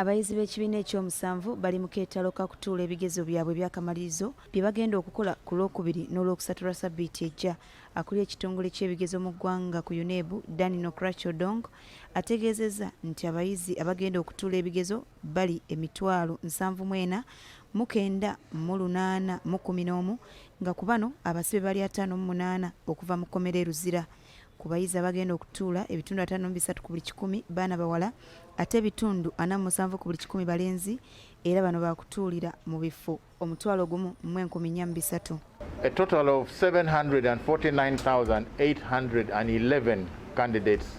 Abayizi b'ekibiina ekyomusanvu bali mu keetalo ka kutuula ebigezo byabwe by'akamalirizo bye bagenda okukola ku Lwokubiri n'Olwokusatu lwa Ssabbiiti ejja. Akuli ekitongole ky'ebigezo mu ggwanga ku UNEB, Dani Nokrachodong, ategeezezza nti abayizi abagenda okutuula ebigezo bali 74,911 nga ku bano abasibe bali 58 okuva mu kkomera Luzira. Ku bayizi abagenda okutuula ebitundu 53 ku buli 100 baana bawala ate ebitundu 47 ku buli 100 balenzi era bano bakutuulira mu bifo 1,430. A total of 749,811 candidates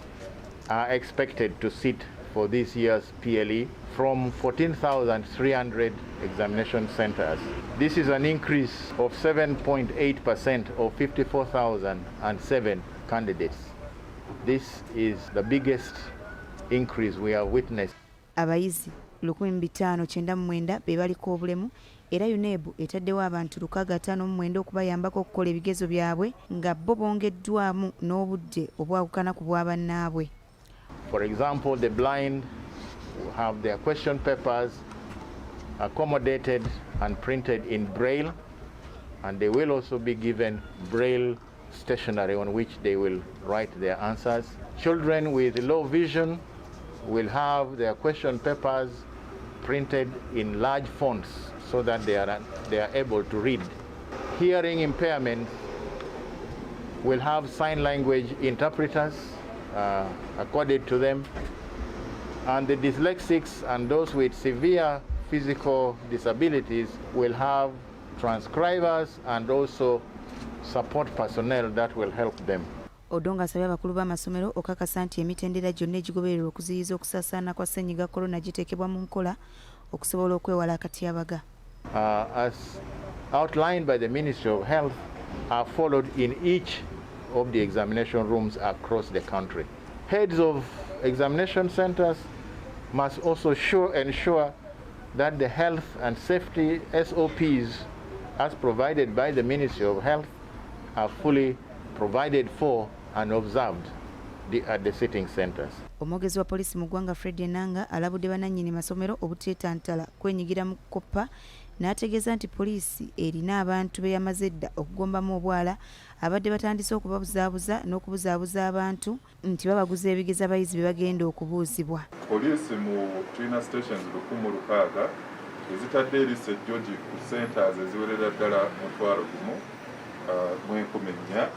are expected to sit for this year's PLE from 14,300 examination centers. This is an increase of 7.8% of 54,007 candidates. This is the biggest increase we have witnessed. Abayizi 1599 be baliko obulemu era UNEB etaddewo abantu 659 okubayambako okukola ebigezo byabwe nga bo bongeddwamu n'obudde obwawukana ku bw'abannaabwe. For example, the blind have their question papers accommodated and printed in Braille, and they will also be given Braille stationery on which they will write their answers. Children with low vision will have their question papers printed in large fonts so that they are able to read. Hearing impairment will have sign language interpreters accorded to them, and the dyslexics and those with severe physical disabilities will have transcribers and also support personnel that will help them. Odonga asabye abakulu b'amasomero okakasa nti emitendera gyonna egigobererwa okuziyiza okusaasaana kwa ssennyiga korona giteekebwa mu nkola okusobola okwewala akatyabaga. As outlined by the Ministry of Health, are followed in each of the examination rooms across the country. Heads of examination centers must also ensure that the health and safety SOPs as provided by the Ministry of Health are fully provided for and observed at the sitting centers. Omwogezi wa poliisi mu ggwanga Fred Enanga alabudde bannannyini masomero obuteetantala kwenyigira mu kkoppa n'ategeeza nti poliisi erina abantu be yamaze edda okugombamu obwala abadde batandise okubabuzaabuza n'okubuzaabuza abantu nti babaguza ebigezo abayizi be bagenda okubuuzibwa. Poliisi mu trainer stations 1,600 ezitadde erisa ejjogi ku centers eziwerera ddala 1,114.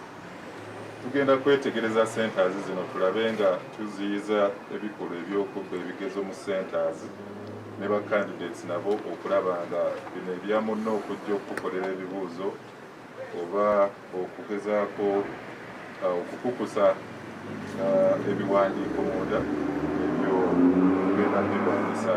Tugenda kwetegereza centers zino tulabe nga tuziyiza ebikolwa ebyokubba ebigezo mu centers ne ba candidates nabo okulaba nga bino ebya munno okujja okukolera ebibuuzo oba okugezaako okukukusa ebiwandiiko munda ebyo tugenda bibanyisa.